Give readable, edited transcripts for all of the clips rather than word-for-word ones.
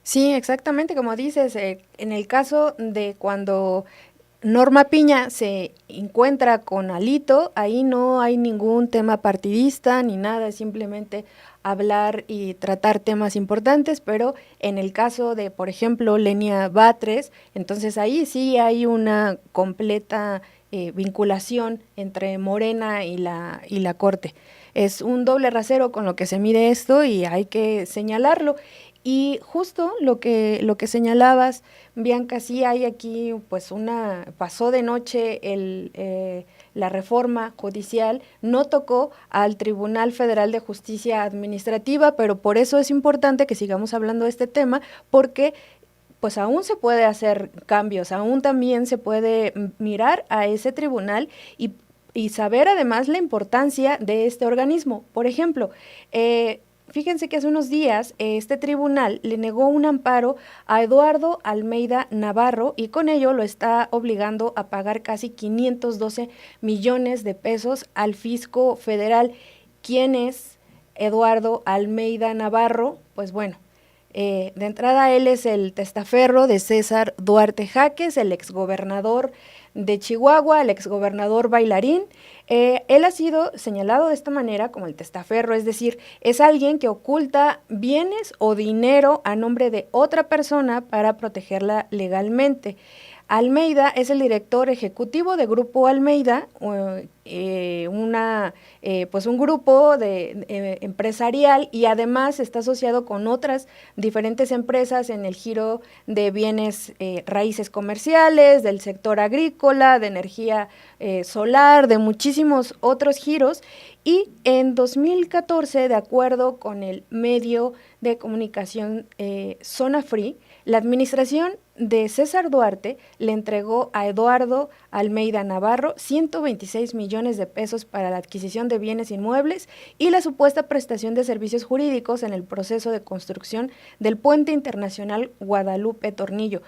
Sí, exactamente como dices, en el caso de cuando Norma Piña se encuentra con Alito, ahí no hay ningún tema partidista ni nada, es simplemente hablar y tratar temas importantes, pero en el caso de, por ejemplo, Lenia Batres, entonces ahí sí hay una completa vinculación entre Morena y la Corte. Es un doble rasero con lo que se mide esto y hay que señalarlo. Y justo lo que señalabas, Bianca, sí hay aquí pues pasó de noche la reforma judicial, no tocó al Tribunal Federal de Justicia Administrativa, pero por eso es importante que sigamos hablando de este tema, porque pues aún se puede hacer cambios, aún también se puede mirar a ese tribunal y saber además la importancia de este organismo. Por ejemplo, fíjense que hace unos días este tribunal le negó un amparo a Eduardo Almeida Navarro y con ello lo está obligando a pagar casi 512 millones de pesos al fisco federal. ¿Quién es Eduardo Almeida Navarro? Pues bueno, de entrada, él es el testaferro de César Duarte Jaques, el exgobernador de Chihuahua, el exgobernador bailarín. Él ha sido señalado de esta manera como el testaferro, es decir, es alguien que oculta bienes o dinero a nombre de otra persona para protegerla legalmente. Almeida es el director ejecutivo de Grupo Almeida, pues un grupo empresarial y además está asociado con otras diferentes empresas en el giro de bienes raíces comerciales, del sector agrícola, de energía solar, de muchísimos otros giros. Y en 2014, de acuerdo con el medio de comunicación Zona Free, la administración de César Duarte le entregó a Eduardo Almeida Navarro 126 millones de pesos para la adquisición de bienes inmuebles y la supuesta prestación de servicios jurídicos en el proceso de construcción del puente internacional Guadalupe Tornillo.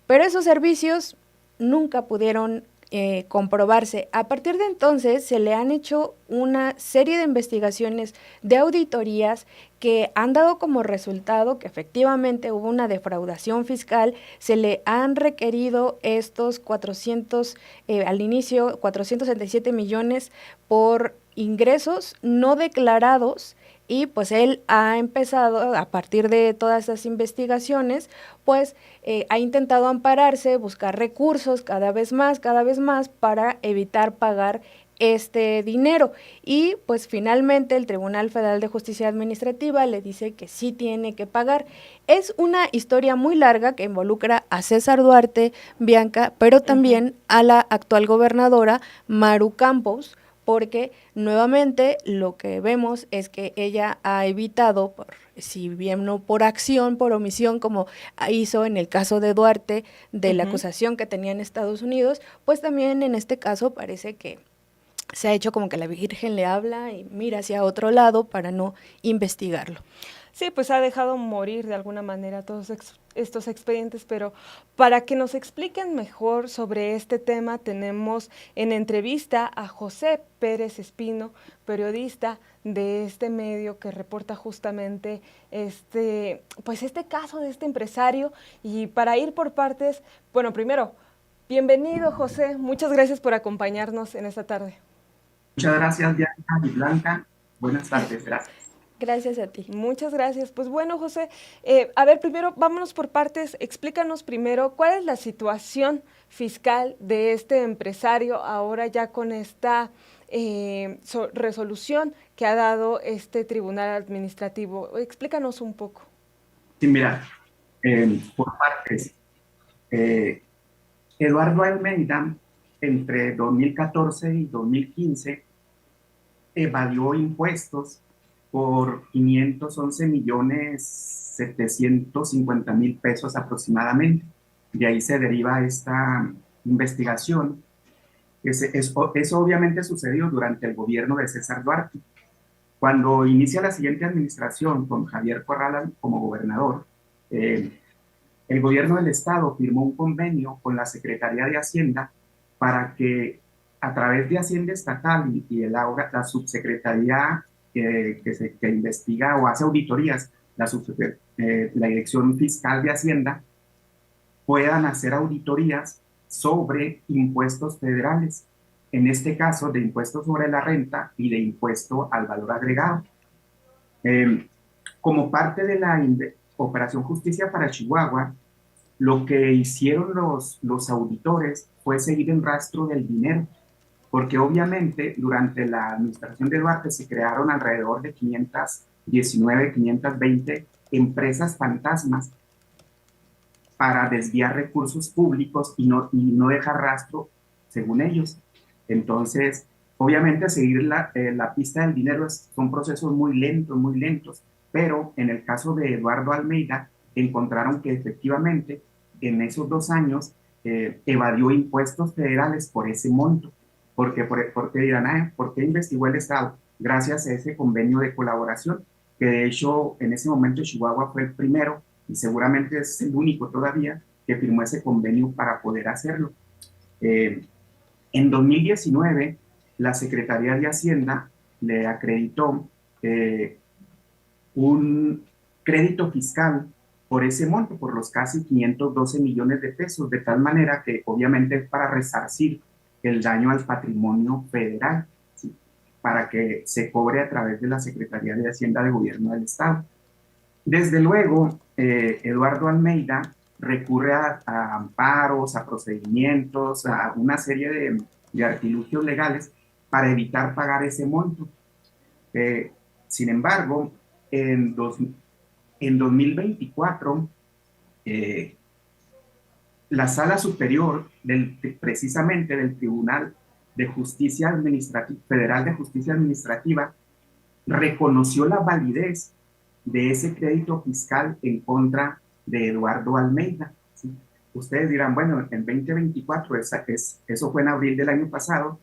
Pero esos servicios nunca pudieron comprobarse. A partir de entonces se le han hecho una serie de investigaciones, de auditorías que han dado como resultado que efectivamente hubo una defraudación fiscal, se le han requerido estos 400, al inicio 477 millones por ingresos no declarados y pues él ha empezado a partir de todas esas investigaciones pues ha intentado ampararse, buscar recursos cada vez más para evitar pagar este dinero y pues finalmente el Tribunal Federal de Justicia Administrativa le dice que sí tiene que pagar. Es una historia muy larga que involucra a César Duarte, Bianca, pero también a la actual gobernadora Maru Campos, porque nuevamente lo que vemos es que ella ha evitado, si bien no por acción, por omisión, como hizo en el caso de Duarte, de la acusación que tenía en Estados Unidos, pues también en este caso parece que se ha hecho como que la Virgen le habla y mira hacia otro lado para no investigarlo. Sí, pues ha dejado morir de alguna manera todos estos expedientes, pero para que nos expliquen mejor sobre este tema tenemos en entrevista a José Pérez Espino, periodista de este medio que reporta justamente pues este caso de este empresario. Y para ir por partes, bueno, primero, bienvenido José, muchas gracias por acompañarnos en esta tarde. Muchas gracias, Bianca y Blanca. Buenas tardes, gracias. Gracias a ti. Muchas gracias. Pues bueno, José, a ver, primero vámonos por partes. Explícanos primero cuál es la situación fiscal de este empresario ahora ya con esta resolución que ha dado este tribunal administrativo. Explícanos un poco. Sí, mira, por partes. Eh, Eduardo Almeida, entre 2014 y 2015, evadió impuestos por 511 millones 750 mil pesos aproximadamente. De ahí se deriva esta investigación. Eso obviamente sucedió durante el gobierno de César Duarte. Cuando inicia la siguiente administración con Javier Corral como gobernador, eh, el gobierno del estado firmó un convenio con la Secretaría de Hacienda para que a través de Hacienda Estatal y la subsecretaría que investiga o hace auditorías, la Dirección Fiscal de Hacienda puedan hacer auditorías sobre impuestos federales, en este caso de impuestos sobre la renta y de impuesto al valor agregado. Como parte de la Operación Justicia para Chihuahua, lo que hicieron los auditores fue seguir el rastro del dinero, porque obviamente durante la administración de Duarte se crearon alrededor de 519, 520 empresas fantasmas para desviar recursos públicos y no dejar rastro, según ellos. Entonces, obviamente seguir la pista del dinero son procesos muy lentos, pero en el caso de Eduardo Almeida encontraron que efectivamente en esos 2 años evadió impuestos federales por ese monto. Porque dirán, ¿por qué investigó el Estado? Gracias a ese convenio de colaboración, que de hecho en ese momento Chihuahua fue el primero y seguramente es el único todavía que firmó ese convenio para poder hacerlo. En 2019, la Secretaría de Hacienda le acreditó un crédito fiscal por ese monto, por los casi 512 millones de pesos, de tal manera que obviamente es para resarcir el daño al patrimonio federal, ¿sí? Para que se cobre a través de la Secretaría de Hacienda de Gobierno del Estado. Desde luego, Eduardo Almeida recurre a amparos, a procedimientos, a una serie de artilugios legales para evitar pagar ese monto. Sin embargo, en 2024, la Sala Superior precisamente del Tribunal de Justicia Administrativa, Federal de Justicia Administrativa, reconoció la validez de ese crédito fiscal en contra de Eduardo Almeida, ¿sí? Ustedes dirán, bueno, en 2024, eso fue en abril del año pasado,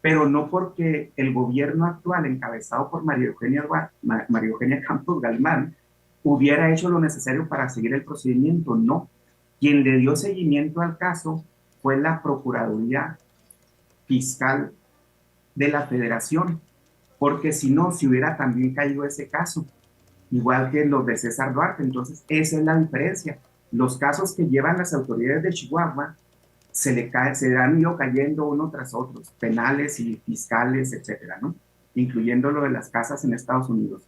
pero no porque el gobierno actual, encabezado por María Eugenia Campos Galmán, hubiera hecho lo necesario para seguir el procedimiento, no. Quien le dio seguimiento al caso fue la Procuraduría Fiscal de la Federación, porque si no, se hubiera también caído ese caso, igual que los de César Duarte. Entonces, esa es la diferencia. Los casos que llevan las autoridades de Chihuahua se han ido cayendo uno tras otro, penales y fiscales, etcétera, ¿no? Incluyendo lo de las casas en Estados Unidos.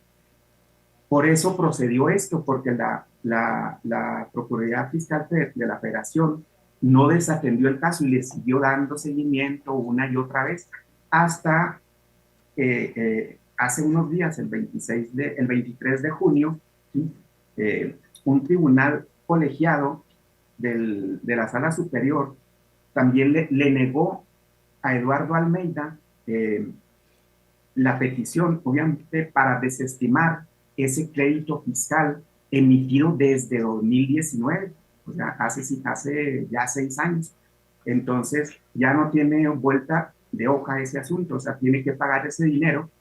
Por eso procedió esto, porque la Procuraduría Fiscal de la Federación no desatendió el caso y le siguió dando seguimiento una y otra vez, hasta hace unos días, el 23 de junio, ¿sí? Un tribunal colegiado de la Sala Superior también le negó a Eduardo Almeida la petición, obviamente, para desestimar ese crédito fiscal emitido desde 2019, o sea, hace ya 6 años. Entonces, ya no tiene vuelta de hoja ese asunto, o sea, tiene que pagar ese dinero.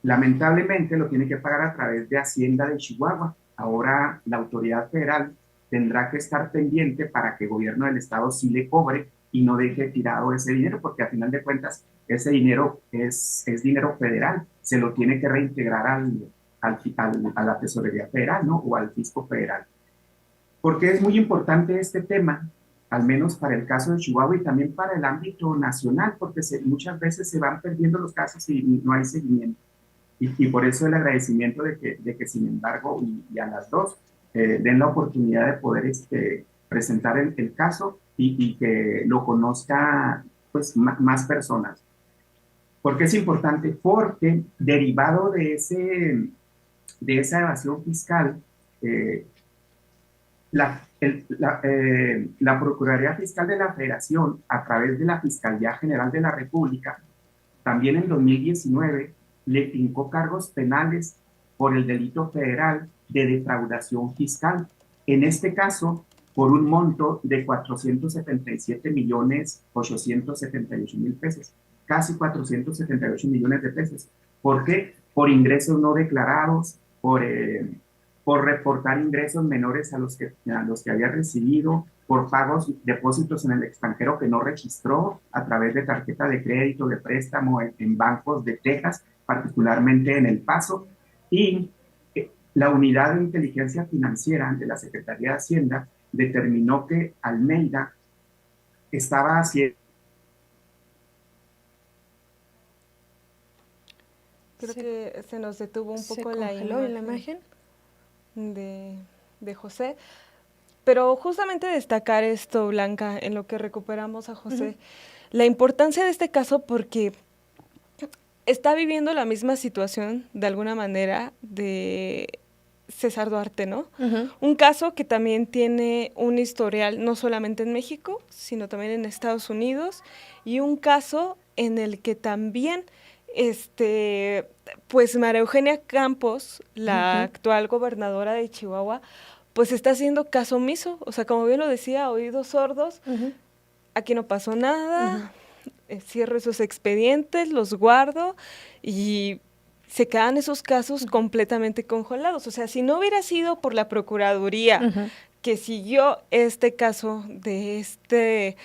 Lamentablemente lo tiene que pagar a través de Hacienda de Chihuahua. Ahora la autoridad federal tendrá que estar pendiente para que el gobierno del estado sí le cobre y no deje tirado ese dinero, porque a final de cuentas ese dinero es dinero federal, se lo tiene que reintegrar a la Tesorería Federal, ¿no? O al Fisco Federal. Porque es muy importante este tema, al menos para el caso de Chihuahua y también para el ámbito nacional, porque muchas veces se van perdiendo los casos y no hay seguimiento. Y por eso el agradecimiento de que sin embargo, y a las dos, den la oportunidad de poder presentar el caso y que lo conozca pues, más personas. ¿Por qué es importante? Porque derivado de esa evasión fiscal, la Procuraduría Fiscal de la Federación, a través de la Fiscalía General de la República, también en 2019 le fincó cargos penales por el delito federal de defraudación fiscal. En este caso, por un monto de 477.878.000 pesos, casi 478 millones de pesos. ¿Por qué? Por ingresos no declarados, por reportar ingresos menores a los que había recibido, por pagos, depósitos en el extranjero que no registró a través de tarjeta de crédito, de préstamo en bancos de Texas, particularmente en El Paso, y la unidad de inteligencia financiera de la Secretaría de Hacienda determinó que Almeida estaba haciendo... Creo que se nos detuvo un poco la imagen de José. Pero justamente destacar esto, Blanca, en lo que recuperamos a José, la importancia de este caso porque está viviendo la misma situación, de alguna manera, de César Duarte, ¿no? Un caso que también tiene un historial no solamente en México, sino también en Estados Unidos, y un caso en el que también, pues María Eugenia Campos, la actual gobernadora de Chihuahua, pues está haciendo caso omiso, o sea, como bien lo decía, oídos sordos, aquí no pasó nada, cierro esos expedientes, los guardo y se quedan esos casos completamente congelados. O sea, si no hubiera sido por la Procuraduría que siguió este caso de este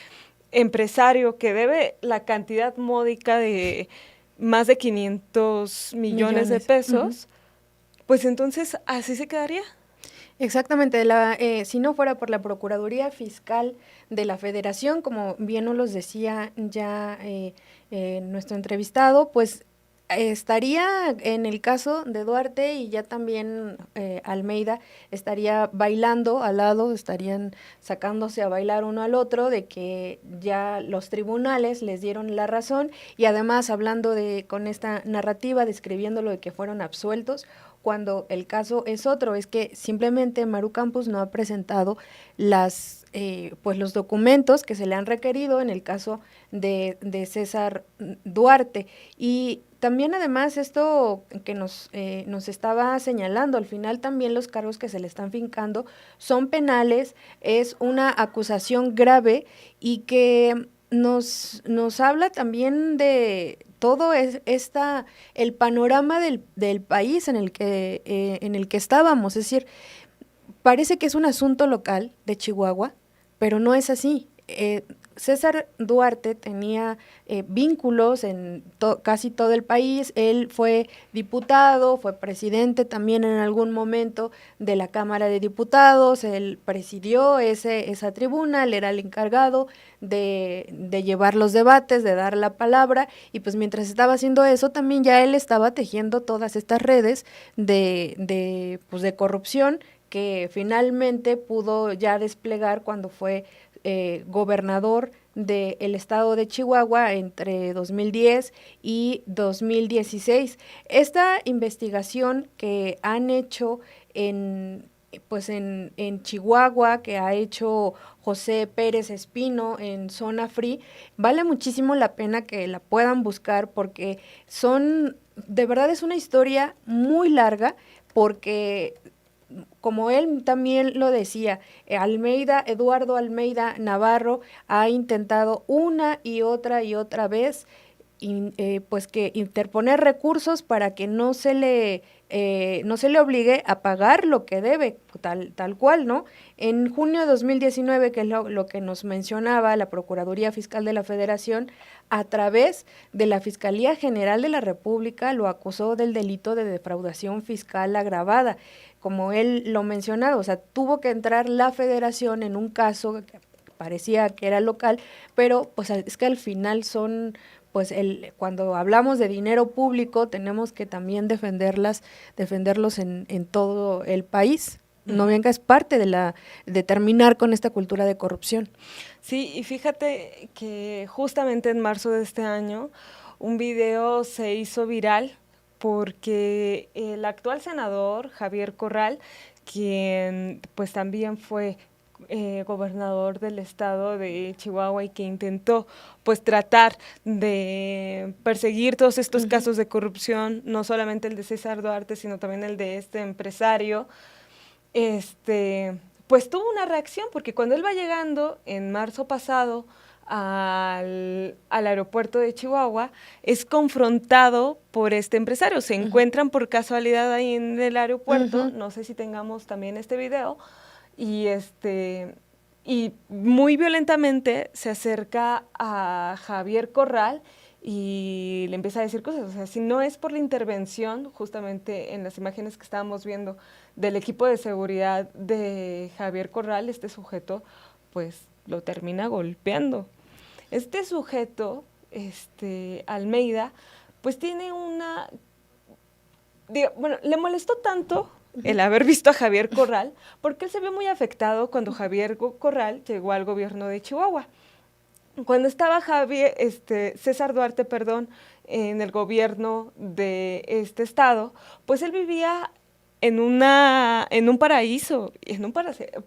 empresario que debe la cantidad módica de más de 500 millones de pesos, pues entonces así se quedaría. Exactamente, si no fuera por la Procuraduría Fiscal de la Federación, como bien nos los decía ya nuestro entrevistado, pues estaría en el caso de Duarte y ya también Almeida estaría bailando al lado, estarían sacándose a bailar uno al otro de que ya los tribunales les dieron la razón y además hablando con esta narrativa, describiéndolo de que fueron absueltos, cuando el caso es otro, es que simplemente Maru Campos no ha presentado pues los documentos que se le han requerido en el caso de César Duarte. Y también además esto que nos estaba señalando, al final también los cargos que se le están fincando son penales, es una acusación grave y que nos habla también de todo el panorama del país en el que estábamos. Es decir, parece que es un asunto local de Chihuahua, pero no es así. César Duarte tenía vínculos en casi todo el país, él fue diputado, fue presidente también en algún momento de la Cámara de Diputados, él presidió esa tribuna, él era el encargado de llevar los debates, de dar la palabra, y pues mientras estaba haciendo eso también ya él estaba tejiendo todas estas redes de corrupción que finalmente pudo ya desplegar cuando fue gobernador del estado de Chihuahua entre 2010 y 2016. Esta investigación que han hecho en Chihuahua, que ha hecho José Pérez Espino en Zona Free, vale muchísimo la pena que la puedan buscar porque de verdad es una historia muy larga porque como él también lo decía, Eduardo Almeida Navarro ha intentado una y otra vez pues que interponer recursos para que no se le obligue a pagar lo que debe, tal cual, ¿no? En junio de 2019, que es lo que nos mencionaba la Procuraduría Fiscal de la Federación, a través de la Fiscalía General de la República, lo acusó del delito de defraudación fiscal agravada. Como él lo mencionaba, o sea, tuvo que entrar la Federación en un caso que parecía que era local, pero pues es que al final pues cuando hablamos de dinero público tenemos que también defenderlos en todo el país. No bien que es parte de terminar con esta cultura de corrupción. Sí, y fíjate que justamente en marzo de este año un video se hizo viral porque el actual senador Javier Corral, quien pues también fue gobernador del estado de Chihuahua y que intentó pues tratar de perseguir todos estos casos de corrupción, no solamente el de César Duarte, sino también el de este empresario, pues tuvo una reacción, porque cuando él va llegando en marzo pasado al aeropuerto de Chihuahua, es confrontado por este empresario. Se encuentran por casualidad ahí en el aeropuerto, no sé si tengamos también este video, y muy violentamente se acerca a Javier Corral y le empieza a decir cosas. O sea, si no es por la intervención, justamente en las imágenes que estábamos viendo del equipo de seguridad de Javier Corral, este sujeto pues lo termina golpeando. Este sujeto, Almeida, pues tiene bueno, le molestó tanto el haber visto a Javier Corral, porque él se vio muy afectado cuando Javier Corral llegó al gobierno de Chihuahua. Cuando estaba César Duarte, en el gobierno de este estado, pues él vivía en un paraíso,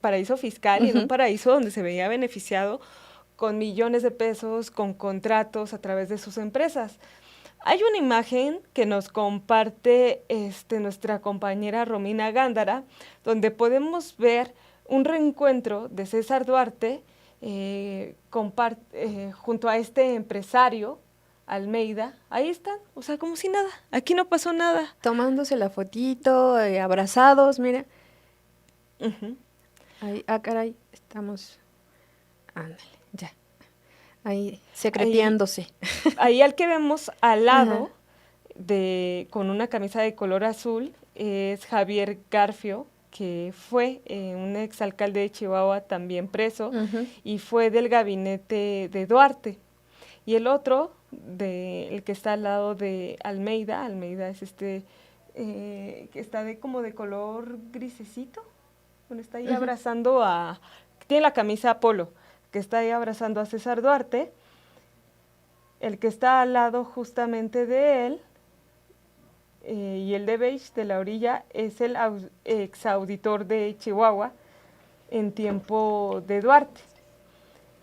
paraíso fiscal, y en un paraíso donde se veía beneficiado con millones de pesos, con contratos a través de sus empresas. Hay una imagen que nos comparte nuestra compañera Romina Gándara, donde podemos ver un reencuentro de César Duarte junto a este empresario, Almeida. Ahí están, o sea, como si nada, aquí no pasó nada. Tomándose la fotito, abrazados, mira. Ahí, caray, estamos... Ándale, ya. Ahí, secreteándose. Ahí al que vemos al lado, con una camisa de color azul, es Javier Garfio, que fue un exalcalde de Chihuahua también preso, y fue del gabinete de Duarte. Y el otro, el que está al lado de Almeida es que está como de color grisecito, bueno, está ahí abrazando tiene la camisa polo, que está ahí abrazando a César Duarte. El que está al lado justamente de él, y el de beige de la orilla, es el exauditor de Chihuahua en tiempo de Duarte.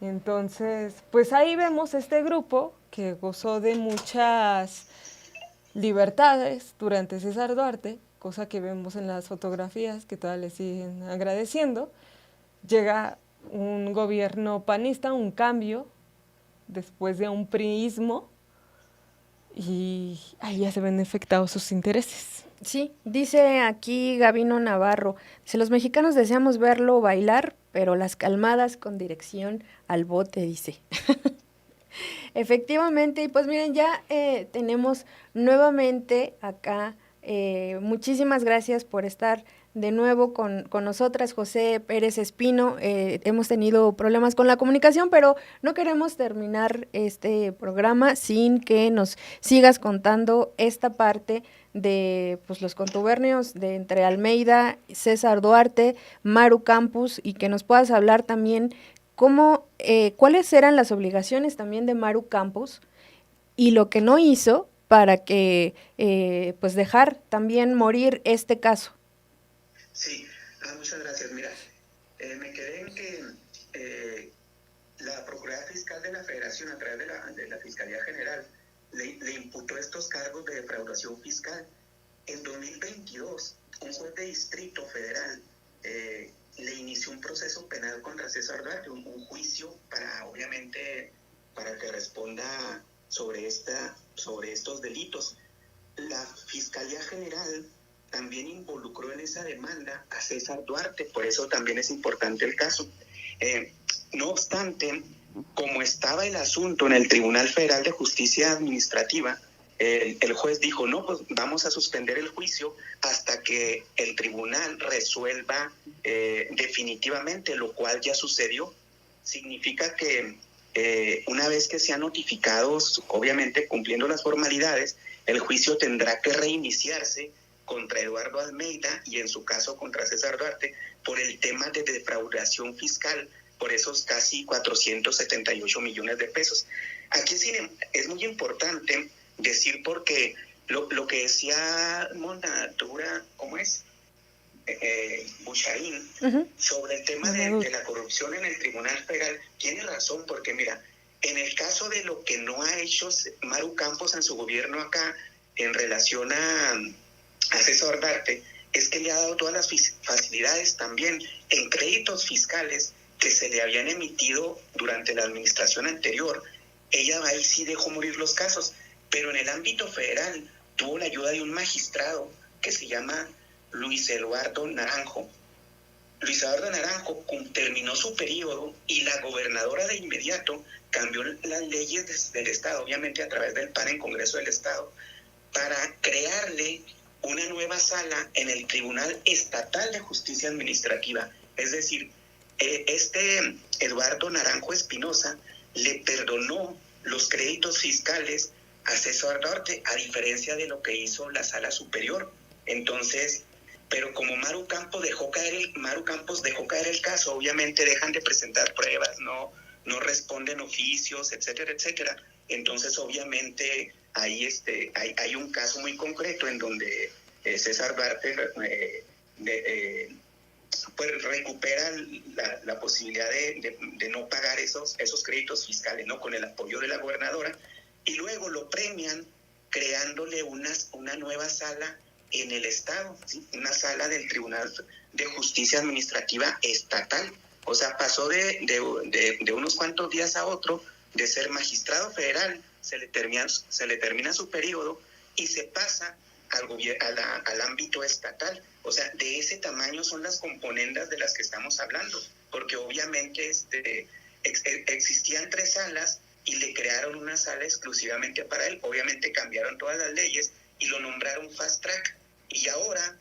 Entonces, pues ahí vemos este grupo que gozó de muchas libertades durante César Duarte, cosa que vemos en las fotografías que todavía le siguen agradeciendo. Llega un gobierno panista, un cambio, después de un priismo, y ahí ya se ven afectados sus intereses. Sí, dice aquí Gabino Navarro, dice, los mexicanos deseamos verlo bailar, pero las calmadas con dirección al bote, dice. Efectivamente, y pues miren, ya tenemos nuevamente acá, muchísimas gracias por estar de nuevo con nosotras, José Pérez Espino. Hemos tenido problemas con la comunicación, pero no queremos terminar este programa sin que nos sigas contando esta parte de pues los contubernios de entre Almeida, César Duarte, Maru Campos, y que nos puedas hablar también cuáles eran las obligaciones también de Maru Campos y lo que no hizo para que pues dejar también morir este caso. Sí, muchas gracias. Mira, me quedé en que la Procuraduría Fiscal de la Federación, a través de la Fiscalía General, le imputó estos cargos de defraudación fiscal. En 2022, un juez de distrito federal le inició un proceso penal contra César Duarte, un juicio obviamente, para que responda sobre estos delitos. La Fiscalía General también involucró en esa demanda a César Duarte, por eso también es importante el caso. No obstante, como estaba el asunto en el Tribunal Federal de Justicia Administrativa, el juez dijo, no, pues vamos a suspender el juicio hasta que el tribunal resuelva definitivamente, lo cual ya sucedió. Significa que una vez que sean notificados, obviamente cumpliendo las formalidades, el juicio tendrá que reiniciarse contra Eduardo Almeida y en su caso contra César Duarte por el tema de defraudación fiscal, por esos casi 478 millones de pesos. Aquí es muy importante decir, porque lo que decía Monatura, ¿cómo es? Buchaín, sobre el tema de la corrupción en el Tribunal Federal, tiene razón, porque mira, en el caso de lo que no ha hecho Maru Campos en su gobierno acá en relación a César Duarte, es que le ha dado todas las facilidades también en créditos fiscales que se le habían emitido durante la administración anterior. Ella ahí sí dejó morir los casos, pero en el ámbito federal tuvo la ayuda de un magistrado que se llama Luis Eduardo Naranjo. Luis Eduardo Naranjo terminó su periodo y la gobernadora de inmediato cambió las leyes del Estado, obviamente a través del PAN en Congreso del Estado, para crearle una nueva sala en el Tribunal Estatal de Justicia Administrativa. Es decir, este Eduardo Naranjo Espinosa le perdonó los créditos fiscales a César Duarte, a diferencia de lo que hizo la Sala Superior. Entonces, pero como Maru Campos dejó caer el caso, obviamente dejan de presentar pruebas, no responden oficios, etcétera, etcétera. Entonces, obviamente, ahí hay un caso muy concreto en donde César Duarte pues recupera la posibilidad de no pagar esos créditos fiscales, ¿no? Con el apoyo de la gobernadora, y luego lo premian creándole una nueva sala en el Estado, ¿sí? Una sala del Tribunal de Justicia Administrativa Estatal. O sea, pasó de unos cuantos días a otro de ser magistrado federal, se le termina su periodo y se pasa al ámbito estatal. O sea, de ese tamaño son las componendas de las que estamos hablando, porque obviamente existían 3 salas y le crearon una sala exclusivamente para él. Obviamente cambiaron todas las leyes y lo nombraron fast track. Y ahora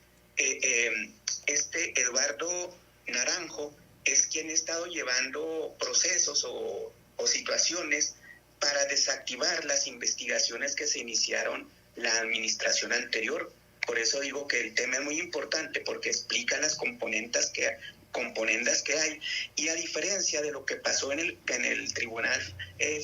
Eduardo Naranjo es quien ha estado llevando procesos o situaciones para desactivar las investigaciones que se iniciaron la administración anterior. Por eso digo que el tema es muy importante, porque explica las componendas que hay, y a diferencia de lo que pasó en el Tribunal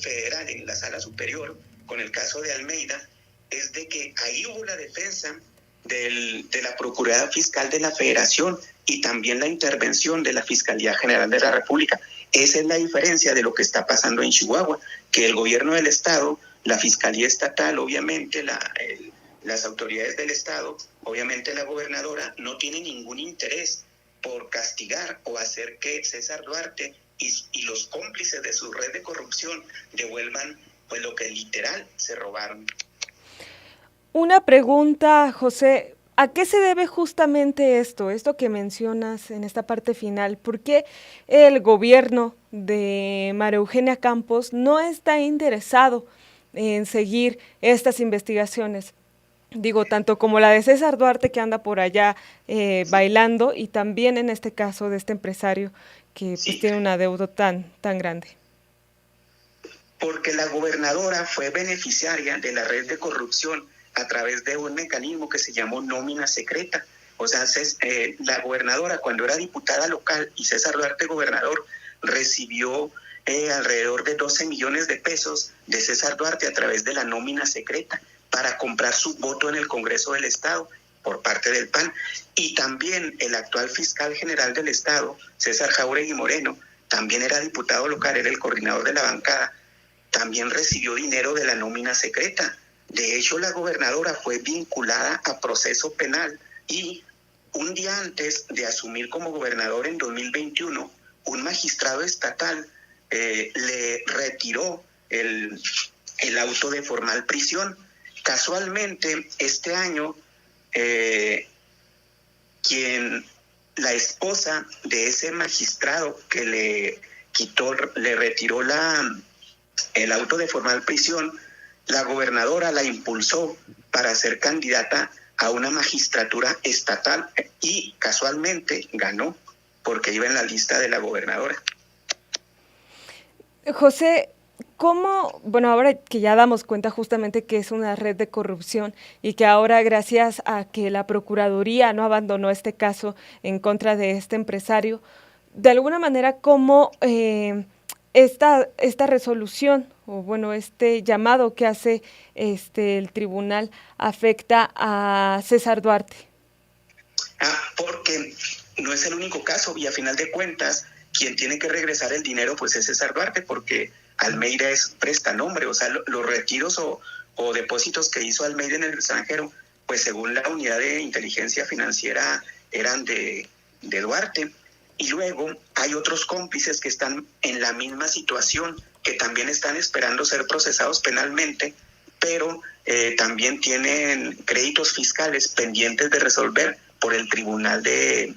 Federal, en la Sala Superior, con el caso de Almeida, es de que ahí hubo la defensa de la Procuraduría Fiscal de la Federación y también la intervención de la Fiscalía General de la República. Esa es la diferencia de lo que está pasando en Chihuahua, que el gobierno del Estado, la Fiscalía Estatal, obviamente las autoridades del Estado, obviamente la gobernadora, no tiene ningún interés por castigar o hacer que César Duarte y los cómplices de su red de corrupción devuelvan pues lo que literal se robaron. Una pregunta, José, ¿a qué se debe justamente esto que mencionas en esta parte final? ¿Por qué el gobierno de María Eugenia Campos no está interesado en seguir estas investigaciones? Digo, tanto como la de César Duarte, que anda por allá bailando, y también en este caso de este empresario que pues, tiene una deuda tan grande. Porque la gobernadora fue beneficiaria de la red de corrupción a través de un mecanismo que se llamó nómina secreta. O sea, la gobernadora, cuando era diputada local y César Duarte gobernador, recibió alrededor de 12 millones de pesos de César Duarte a través de la nómina secreta para comprar su voto en el Congreso del Estado por parte del PAN. Y también el actual fiscal general del Estado, César Jáuregui Moreno, también era diputado local, era el coordinador de la bancada, también recibió dinero de la nómina secreta. De hecho, la gobernadora fue vinculada a proceso penal y un día antes de asumir como gobernador en 2021, un magistrado estatal le retiró el auto de formal prisión. Casualmente, este año, la esposa de ese magistrado que le retiró el auto de formal prisión, la gobernadora la impulsó para ser candidata a una magistratura estatal y casualmente ganó porque iba en la lista de la gobernadora. José, ¿cómo, ahora que ya damos cuenta justamente que es una red de corrupción y que ahora gracias a que la Procuraduría no abandonó este caso en contra de este empresario, de alguna manera cómo esta resolución o este llamado que hace el tribunal afecta a César Duarte? Porque no es el único caso y a final de cuentas quien tiene que regresar el dinero pues es César Duarte, porque Almeida es prestanombre. O sea, los retiros o depósitos que hizo Almeida en el extranjero, pues según la unidad de inteligencia financiera eran de Duarte. Y luego hay otros cómplices que están en la misma situación, que también están esperando ser procesados penalmente, pero también tienen créditos fiscales pendientes de resolver por el Tribunal de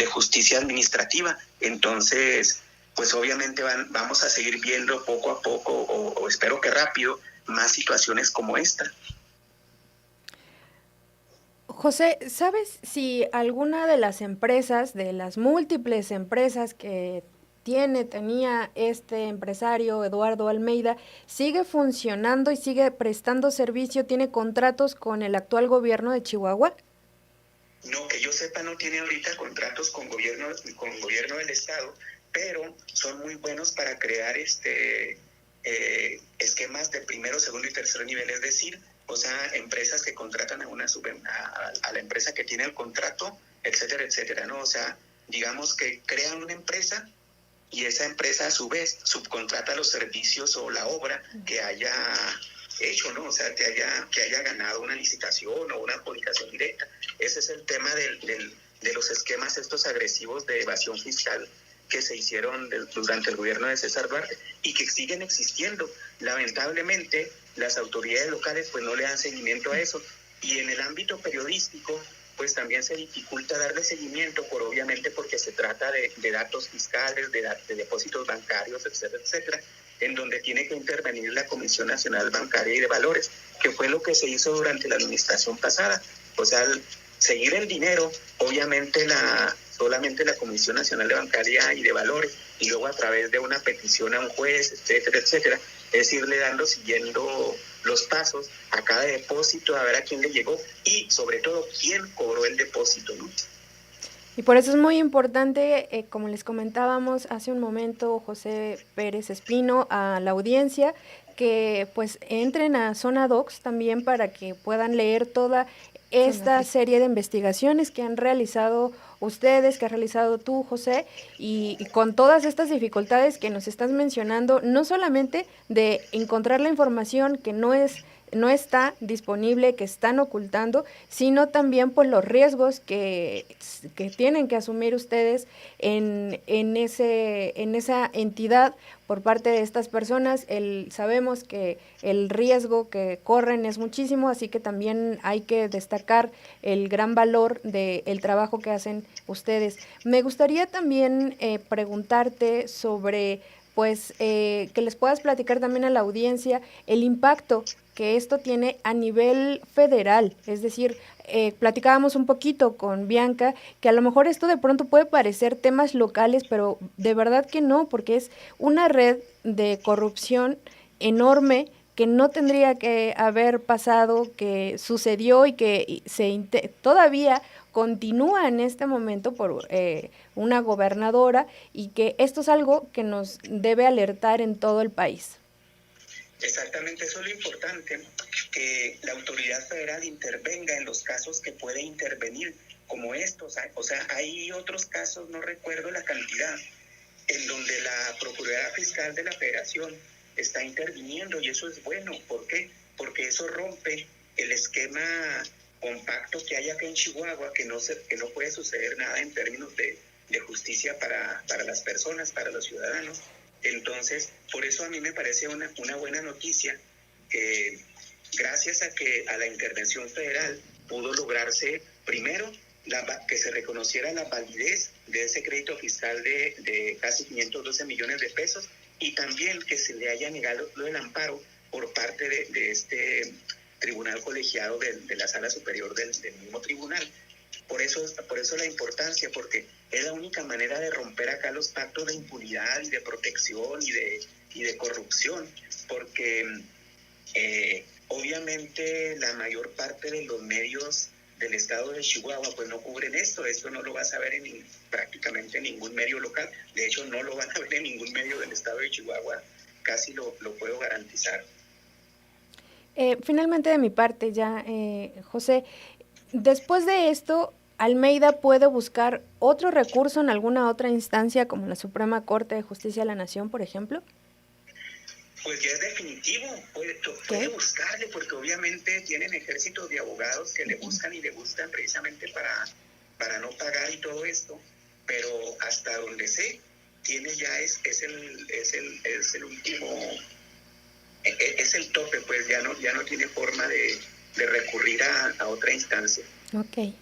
justicia administrativa. Entonces, pues obviamente vamos a seguir viendo poco a poco, o espero que rápido, más situaciones como esta. José, ¿sabes si alguna de las empresas, de las múltiples empresas que tenía este empresario Eduardo Almeida, sigue funcionando y sigue prestando servicio, tiene contratos con el actual gobierno de Chihuahua? No, que yo sepa, no tiene ahorita contratos con gobierno del estado, pero son muy buenos para crear esquemas de primero, segundo y tercer nivel, es decir, o sea, empresas que contratan a la empresa que tiene el contrato, etcétera, etcétera, ¿no? O sea, digamos que crean una empresa y esa empresa a su vez subcontrata los servicios o la obra que haya hecho, ¿no? O sea, que haya ganado una licitación o una adjudicación directa. Ese es el tema de los esquemas estos agresivos de evasión fiscal que se hicieron durante el gobierno de César Duarte y que siguen existiendo. Lamentablemente, las autoridades locales pues no le dan seguimiento a eso. Y en el ámbito periodístico, pues también se dificulta darle seguimiento, obviamente porque se trata de datos fiscales, de depósitos bancarios, etcétera, etcétera, en donde tiene que intervenir la Comisión Nacional Bancaria y de Valores, que fue lo que se hizo durante la administración pasada. O sea, al seguir el dinero, obviamente solamente la Comisión Nacional de Bancaria y de Valores, y luego a través de una petición a un juez, etcétera, etcétera, es irle siguiendo los pasos a cada depósito, a ver a quién le llegó y sobre todo quién cobró el depósito, ¿no? Y por eso es muy importante, como les comentábamos hace un momento, José Pérez Espino, a la audiencia, que pues entren a Zona Docs también para que puedan leer toda esta serie de investigaciones que han realizado ustedes, que has realizado tú, José, y con todas estas dificultades que nos estás mencionando, no solamente de encontrar la información que no está disponible, que están ocultando, sino también pues los riesgos que tienen que asumir ustedes en esa entidad por parte de estas personas. Sabemos que el riesgo que corren es muchísimo, así que también hay que destacar el gran valor del trabajo que hacen ustedes. Me gustaría también preguntarte sobre pues que les puedas platicar también a la audiencia el impacto que esto tiene a nivel federal, es decir, platicábamos un poquito con Bianca, que a lo mejor esto de pronto puede parecer temas locales, pero de verdad que no, porque es una red de corrupción enorme que no tendría que haber pasado, que sucedió y que todavía continúa en este momento por una gobernadora, y que esto es algo que nos debe alertar en todo el país. Exactamente, eso es lo importante, que la autoridad federal intervenga en los casos que puede intervenir, como estos. O sea, hay otros casos, no recuerdo la cantidad, en donde la Procuraduría Fiscal de la Federación está interviniendo, y eso es bueno. ¿Por qué? Porque eso rompe el esquema compacto que hay acá en Chihuahua, que no puede suceder nada en términos de justicia para las personas, para los ciudadanos. Entonces, por eso a mí me parece una buena noticia que gracias a la intervención federal pudo lograrse, primero, que se reconociera la validez de ese crédito fiscal de casi 512 millones de pesos, y también que se le haya negado el amparo por parte de este tribunal colegiado de la Sala Superior del mismo tribunal. Por eso la importancia, porque es la única manera de romper acá los pactos de impunidad y de protección y de corrupción, porque obviamente la mayor parte de los medios del estado de Chihuahua pues no cubren esto no lo vas a ver prácticamente en ningún medio local. De hecho, no lo van a ver en ningún medio del estado de Chihuahua, casi lo puedo garantizar. Finalmente de mi parte ya, José, después de esto, Almeida puede buscar otro recurso en alguna otra instancia, como la Suprema Corte de Justicia de la Nación, por ejemplo. Pues ya es definitivo, puede buscarle, porque obviamente tienen ejércitos de abogados que le buscan y le buscan precisamente para no pagar y todo esto, pero hasta donde sé, tiene ya es el último, es el tope, pues ya no tiene forma de recurrir a otra instancia. Ok.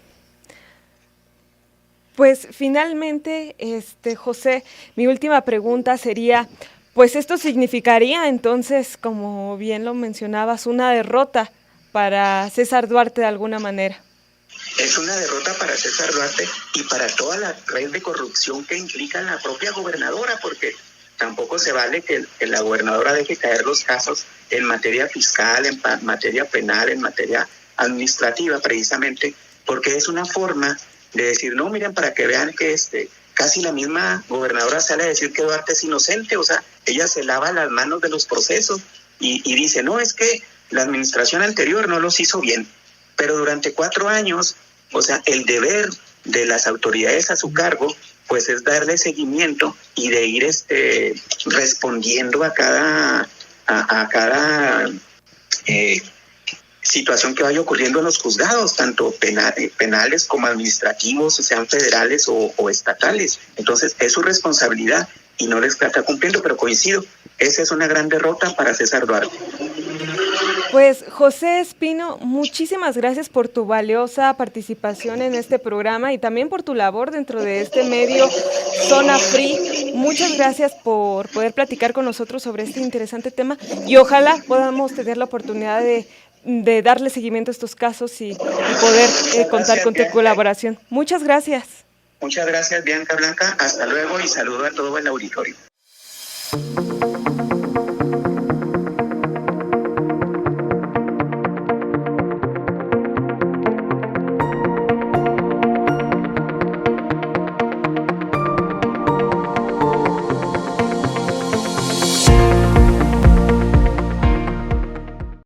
Pues finalmente, José, mi última pregunta sería, pues esto significaría entonces, como bien lo mencionabas, una derrota para César Duarte de alguna manera. Es una derrota para César Duarte y para toda la red de corrupción que implica la propia gobernadora, porque tampoco se vale que la gobernadora deje caer los casos en materia fiscal, en materia penal, en materia administrativa, precisamente, porque es una forma de decir, no, miren, para que vean que casi la misma gobernadora sale a decir que Duarte es inocente, o sea, ella se lava las manos de los procesos y dice, no, es que la administración anterior no los hizo bien, pero durante 4 años, o sea, el deber de las autoridades a su cargo, pues es darle seguimiento y de ir respondiendo a cada situación que vaya ocurriendo en los juzgados, tanto penales como administrativos, sean federales o estatales. Entonces, es su responsabilidad y no les está cumpliendo, pero coincido, esa es una gran derrota para César Duarte. Pues José Espino, muchísimas gracias por tu valiosa participación en este programa y también por tu labor dentro de este medio Zona Free. Muchas gracias por poder platicar con nosotros sobre este interesante tema y ojalá podamos tener la oportunidad de darle seguimiento a estos casos y poder contar con tu colaboración. Muchas gracias. Muchas gracias, Bianca Blanca. Hasta luego y saludo a todo el auditorio.